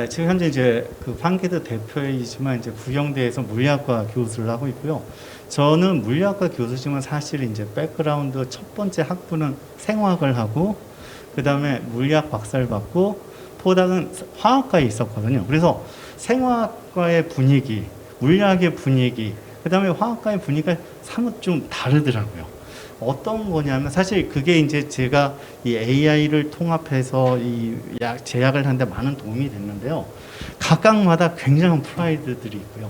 지금 현재 이제 그 팜캐드 대표이지만 이제 부경대에서 물리학과 교수를 하고 있고요. 저는 물리학과 교수지만 사실 이제 백그라운드 첫 번째 학부는 생화학을 하고 그 다음에 물리학 박사를 받고 포닥은 화학과에 있었거든요. 그래서 생화학과의 분위기, 물리학의 분위기, 그 다음에 화학과의 분위기가 사뭇 좀 다르더라고요. 어떤 거냐면 사실 그게 이제 제가 이 AI를 통합해서 이 제약을 하는데 많은 도움이 됐는데요. 각각마다 굉장한 프라이드들이 있고요.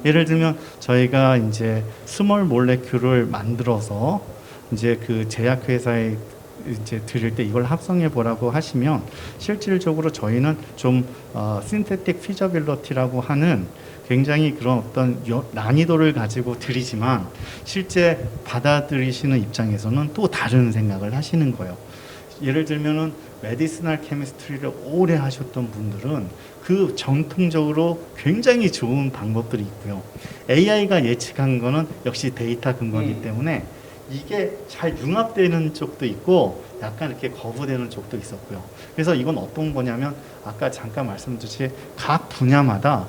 예를 들면 저희가 이제 스몰 몰레큘을 만들어서 이제 그 제약회사에 이제 드릴 때 이걸 합성해 보라고 하시면 실질적으로 저희는 좀 신테틱 피저빌리티라고 하는 굉장히 그런 어떤 난이도를 가지고 드리지만 실제 받아들이시는 입장에서는 또 다른 생각을 하시는 거예요. 예를 들면은 메디시널 케미스트리를 오래 하셨던 분들은 그 정통적으로 굉장히 좋은 방법들이 있고요. AI가 예측한 거는 역시 데이터 근거이기 때문에 이게 잘 융합되는 쪽도 있고 약간 이렇게 거부되는 쪽도 있었고요. 그래서 이건 어떤 거냐면 아까 잠깐 말씀드렸듯이 각 분야마다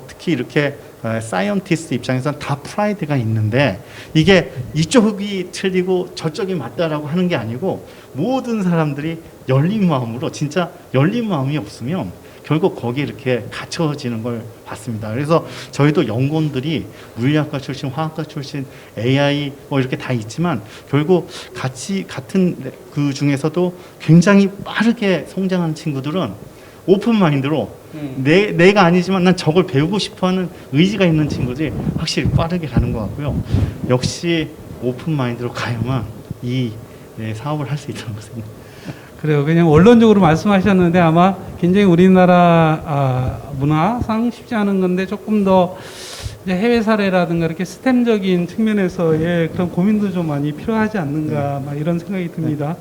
특히 이렇게 사이언티스트 입장에서는 다 프라이드가 있는데 이게 이쪽이 틀리고 저쪽이 맞다라고 하는 게 아니고 모든 사람들이 열린 마음으로 진짜 열린 마음이 없으면 결국 거기에 이렇게 갇혀지는 걸 봤습니다. 그래서 저희도 연구원들이 물리학과 출신, 화학과 출신, AI 뭐 이렇게 다 있지만 결국 같은 그 중에서도 굉장히 빠르게 성장하는 친구들은 오픈 마인드로 내가 아니지만 난 저걸 배우고 싶어하는 의지가 있는 친구들이 확실히 빠르게 가는 것 같고요. 역시 오픈 마인드로 가야만 이 사업을 할 수 있다고 생각합니다. 그래요. 그냥 원론적으로 말씀하셨는데 아마 굉장히 우리나라 문화상 쉽지 않은 건데 조금 더 이제 해외 사례라든가 이렇게 스템적인 측면에서의 그런 고민도 좀 많이 필요하지 않는가 막 이런 생각이 듭니다.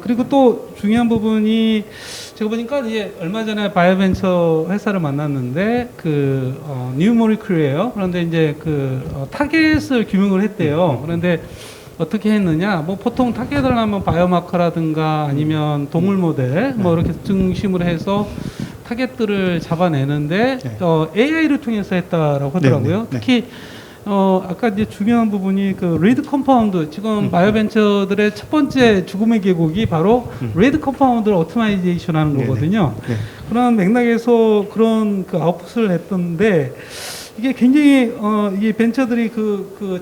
그리고 또 중요한 부분이 제가 보니까 이제 얼마 전에 바이오벤처 회사를 만났는데 뉴모리클이에요. 그런데 이제 타겟을 규명을 했대요. 그런데 어떻게 했느냐? 뭐 보통 타겟을 하면 바이오마커라든가 아니면 동물 모델 뭐 이렇게 중심으로 해서 타겟들을 잡아내는데 AI를 통해서 했다라고 하더라고요. 네. 특히 아까 이제 중요한 부분이 그 리드 컴파운드 지금 바이오벤처들의 첫 번째 죽음의 계곡이 바로 리드 컴파운드를 오토마이제이션 하는 거거든요. 네. 그런 맥락에서 그런 그 아웃풋을 냈던데 이게 굉장히 이 벤처들이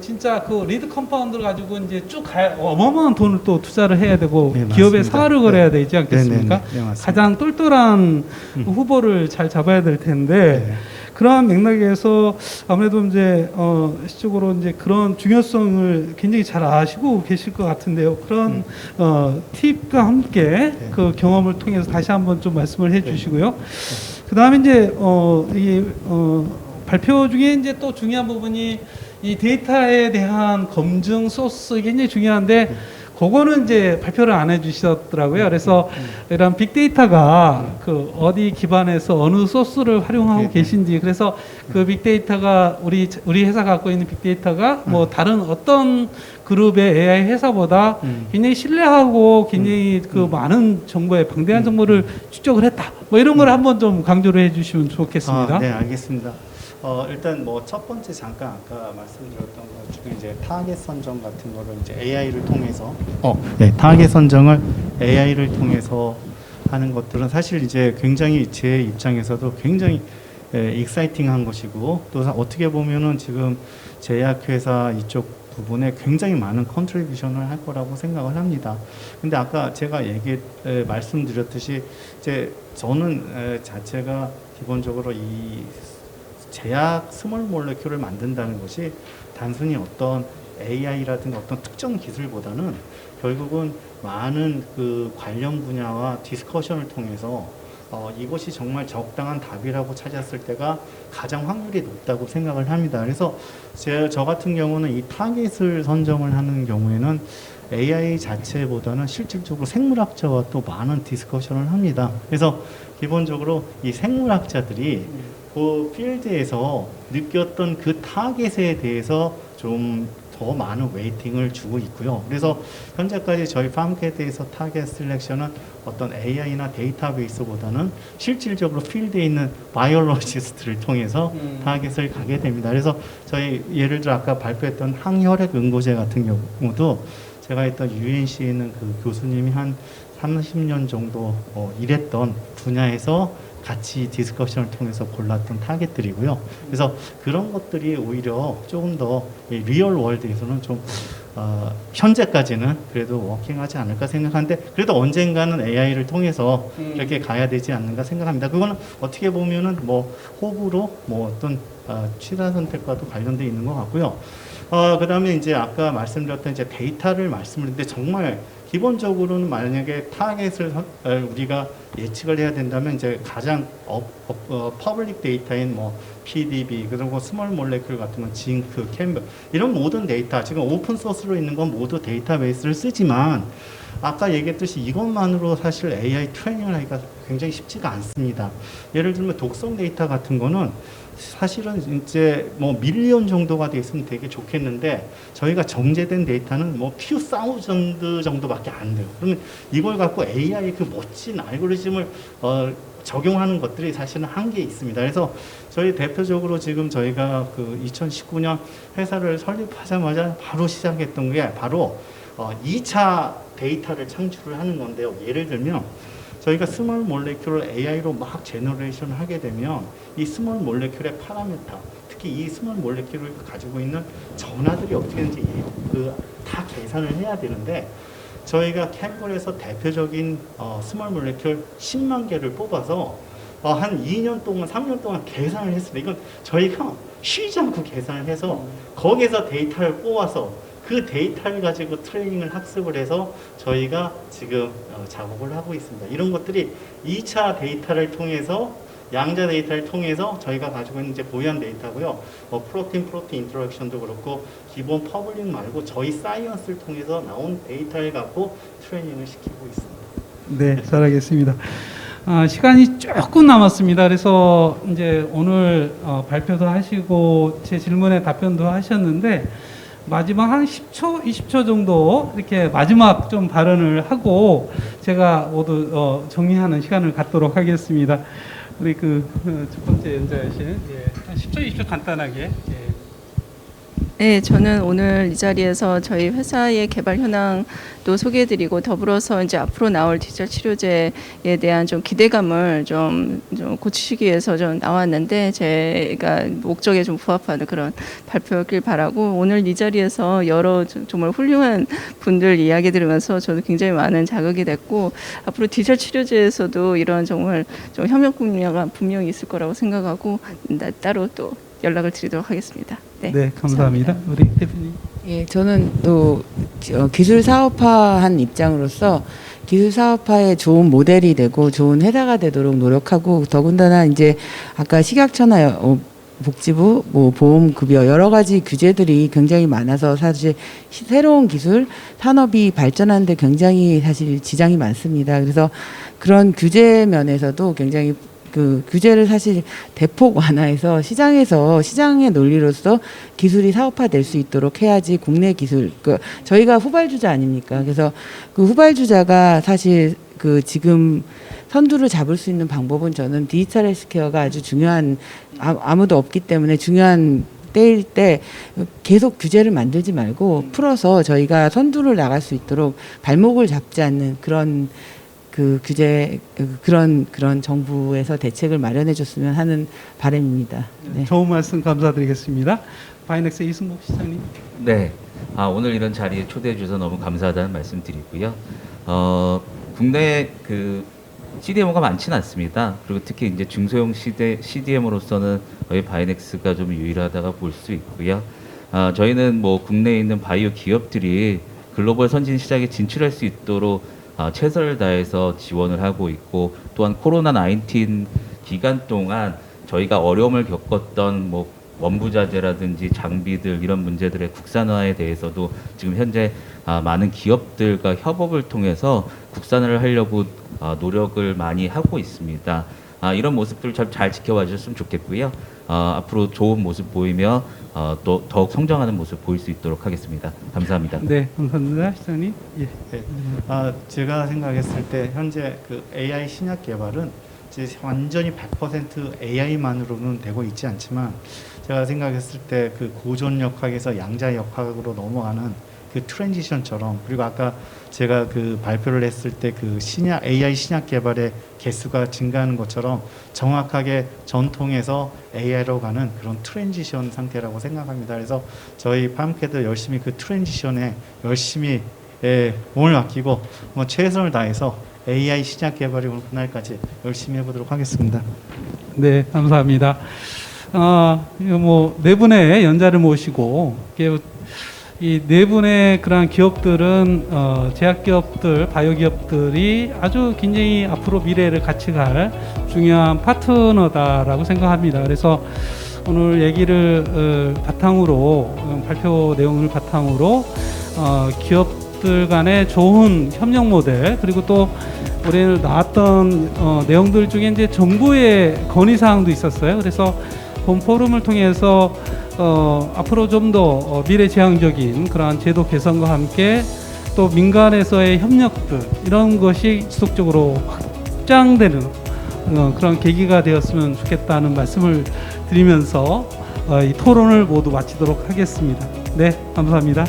진짜 그 리드 컴파운드를 가지고 이제 어마어마한 돈을 또 투자를 해야 되고 네, 기업에 맞습니다. 사활을 걸어야 되지 않겠습니까? 네, 맞습니다. 가장 똘똘한 후보를 잘 잡아야 될 텐데 네. 그러한 맥락에서 아무래도 이제 시적으로 이제 그런 중요성을 굉장히 잘 아시고 계실 것 같은데요. 그런 팁과 함께 그 경험을 통해서 다시 한번 좀 말씀을 해주시고요. 그 다음에 이제 발표 중에 이제 또 중요한 부분이 이 데이터에 대한 검증 소스 굉장히 중요한데 그거는 이제 발표를 안 해주셨더라고요. 그래서 이런 빅데이터가 어디 기반에서 어느 소스를 활용하고 계신지 그래서 그 빅데이터가 우리 회사 갖고 있는 빅데이터가 뭐 다른 어떤 그룹의 AI 회사보다 굉장히 신뢰하고 굉장히 많은 정보에 방대한 정보를 축적을 했다. 뭐 이런 걸 한번 좀 강조를 해주시면 좋겠습니다. 네, 알겠습니다. 일단 뭐 첫 번째 잠깐 아까 말씀드렸던 것 중에 이제 타겟 선정 같은 거를 이제 AI를 통해서 타겟 선정을 AI를 통해서 하는 것들은 사실 이제 굉장히 제 입장에서도 굉장히 익사이팅한 것이고 또 어떻게 보면은 지금 제약회사 이쪽 부분에 굉장히 많은 컨트리뷰션을 할 거라고 생각을 합니다. 근데 아까 제가 말씀드렸듯이 이제 저는 자체가 기본적으로 이 제약 스몰 몰레큘을 만든다는 것이 단순히 어떤 AI라든가 어떤 특정 기술보다는 결국은 많은 그 관련 분야와 디스커션을 통해서 이것이 정말 적당한 답이라고 찾았을 때가 가장 확률이 높다고 생각을 합니다. 그래서 저 같은 경우는 이 타겟을 선정을 하는 경우에는 AI 자체보다는 실질적으로 생물학자와 또 많은 디스커션을 합니다. 그래서 기본적으로 이 생물학자들이 그 필드에서 느꼈던 그 타겟에 대해서 좀 더 많은 웨이팅을 주고 있고요. 그래서 현재까지 저희 팜캐드에서 타겟 셀렉션은 어떤 AI나 데이터베이스보다는 실질적으로 필드에 있는 바이올로지스트를 통해서 타겟을 가게 됩니다. 그래서 저희 예를 들어 아까 발표했던 항혈액 응고제 같은 경우도 제가 했던 UNC에 있는 그 교수님이 한 30년 정도 일했던 분야에서 같이 디스커션을 통해서 골랐던 타겟들이고요. 그래서 그런 것들이 오히려 조금 더 리얼 월드에서는 좀 현재까지는 그래도 워킹하지 않을까 생각하는데 그래도 언젠가는 AI를 통해서 이렇게 가야 되지 않는가 생각합니다. 그거는 어떻게 보면은 뭐 호불호, 뭐 어떤 취사 선택과도 관련돼 있는 것 같고요. 그다음에 이제 아까 말씀드렸던 이제 데이터를 말씀드렸는데 정말 기본적으로는 만약에 타겟을 우리가 예측을 해야 된다면 이제 가장 퍼블릭 데이터인 뭐 PDB 그리고 스몰 몰레큘 같은 건 징크, 캠ber 이런 모든 데이터 지금 오픈 소스로 있는 건 모두 데이터베이스를 쓰지만 아까 얘기했듯이 이것만으로 사실 AI 트레이닝을 하기가 굉장히 쉽지가 않습니다. 예를 들면 독성 데이터 같은 거는 사실은 이제 뭐 밀리언 정도가 돼 있으면 되게 좋겠는데 저희가 정제된 데이터는 뭐 few thousand 정도밖에 안 돼요. 그러면 이걸 갖고 AI 그 멋진 알고리즘을 적용하는 것들이 사실은 한계 있습니다. 그래서 저희 대표적으로 지금 저희가 그 2019년 회사를 설립하자마자 바로 시작했던 게 바로 2차 데이터를 창출을 하는 건데요. 예를 들면 저희가 스몰 몰레큘을 AI로 막 제너레이션을 하게 되면 이 스몰 몰레큘의 파라미터, 특히 이 스몰 몰레큘을 가지고 있는 전하들이 어떻게 되는지 다 계산을 해야 되는데 저희가 캠블에서 대표적인 스몰 몰레큘 10만 개를 뽑아서 한 2년 동안, 3년 동안 계산을 했습니다. 이건 저희가 쉬지 않고 계산을 해서 거기서 데이터를 뽑아서 그 데이터를 가지고 트레이닝을 학습을 해서 저희가 지금 작업을 하고 있습니다. 이런 것들이 2차 데이터를 통해서 양자 데이터를 통해서 저희가 가지고 있는 이제 보유한 데이터고요. 프로틴 인터랙션도 그렇고 기본 퍼블릭 말고 저희 사이언스를 통해서 나온 데이터를 갖고 트레이닝을 시키고 있습니다. 네, 잘하겠습니다. 시간이 조금 남았습니다. 그래서 이제 오늘 발표도 하시고 제 질문에 답변도 하셨는데 마지막 한 10초, 20초 정도 이렇게 마지막 좀 발언을 하고 제가 모두 정리하는 시간을 갖도록 하겠습니다. 우리 첫 번째 연자하신 한 10초, 20초 간단하게. 예. 네, 저는 오늘 이 자리에서 저희 회사의 개발 현황도 소개해드리고 더불어서 이제 앞으로 나올 디지털 치료제에 대한 좀 기대감을 좀 고치시기 위해서 좀 나왔는데 제가 목적에 좀 부합하는 그런 발표였길 바라고 오늘 이 자리에서 여러 정말 훌륭한 분들 이야기 들으면서 저도 굉장히 많은 자극이 됐고 앞으로 디지털 치료제에서도 이런 정말 좀 협력 분야가 분명히 있을 거라고 생각하고 따로 또 연락을 드리도록 하겠습니다. 네, 감사합니다. 우리 대표님. 예, 저는 또 기술 사업화한 입장으로서 기술 사업화의 좋은 모델이 되고 좋은 회사가 되도록 노력하고 더군다나 이제 아까 식약처나 복지부, 뭐 보험급여 여러 가지 규제들이 굉장히 많아서 사실 새로운 기술 산업이 발전하는데 굉장히 사실 지장이 많습니다. 그래서 그런 규제 면에서도 굉장히 그 규제를 사실 대폭 완화해서 시장의 논리로서 기술이 사업화될 수 있도록 해야지 국내 기술 저희가 후발주자 아닙니까? 그래서 그 후발주자가 사실 지금 선두를 잡을 수 있는 방법은 저는 디지털 헬스케어가 아주 중요한 아무도 없기 때문에 중요한 때일 때 계속 규제를 만들지 말고 풀어서 저희가 선두를 나갈 수 있도록 발목을 잡지 않는 그런 규제 그런 정부에서 대책을 마련해 줬으면 하는 바람입니다. 네. 좋은 말씀 감사드리겠습니다. 바이넥스 이승복 시장님. 네. 오늘 이런 자리에 초대해 주셔서 너무 감사하다는 말씀 드리고요. 국내 CDMO가 많지는 않습니다. 그리고 특히 이제 중소형 CDMO로서는 저희 바이넥스가 좀 유일하다가 볼 수 있고요. 저희는 뭐 국내에 있는 바이오 기업들이 글로벌 선진 시장에 진출할 수 있도록 최선을 다해서 지원을 하고 있고 또한 코로나19 기간 동안 저희가 어려움을 겪었던 뭐 원부자재라든지 장비들 이런 문제들의 국산화에 대해서도 지금 현재 많은 기업들과 협업을 통해서 국산화를 하려고 노력을 많이 하고 있습니다. 이런 모습들을 잘 지켜봐 주셨으면 좋겠고요. 앞으로 좋은 모습 보이며 또 더욱 성장하는 모습 보일 수 있도록 하겠습니다. 감사합니다. 네, 감사합니다. 시장님. 예. 네. 제가 생각했을 때 현재 AI 신약 개발은 이제 완전히 100% AI만으로는 되고 있지 않지만 제가 생각했을 때 고전 역학에서 양자 역학으로 넘어가는 그 트랜지션처럼, 그리고 아까 제가 그 발표를 했을 때 그 신약 AI 신약 개발의 개수가 증가하는 것처럼 정확하게 전통에서 AI로 가는 그런 트랜지션 상태라고 생각합니다. 그래서 저희 팜캐드 열심히 그 트랜지션에 열심히 몸을 맡기고 최선을 다해서 AI 신약 개발이 오는 그날까지 열심히 해보도록 하겠습니다. 네, 감사합니다. 이거 뭐 네 분의 연자를 모시고 이 네 분의 그러한 기업들은 제약기업들, 바이오기업들이 아주 굉장히 앞으로 미래를 같이 갈 중요한 파트너다라고 생각합니다. 그래서 오늘 얘기를 바탕으로 발표 내용을 바탕으로 기업들 간의 좋은 협력 모델, 그리고 또 올해 나왔던 내용들 중에 이제 정부의 건의 사항도 있었어요. 그래서 본 포럼을 통해서 앞으로 좀 더 미래지향적인 그러한 제도 개선과 함께 또 민간에서의 협력들 이런 것이 지속적으로 확장되는 그런 계기가 되었으면 좋겠다는 말씀을 드리면서 이 토론을 모두 마치도록 하겠습니다. 네, 감사합니다.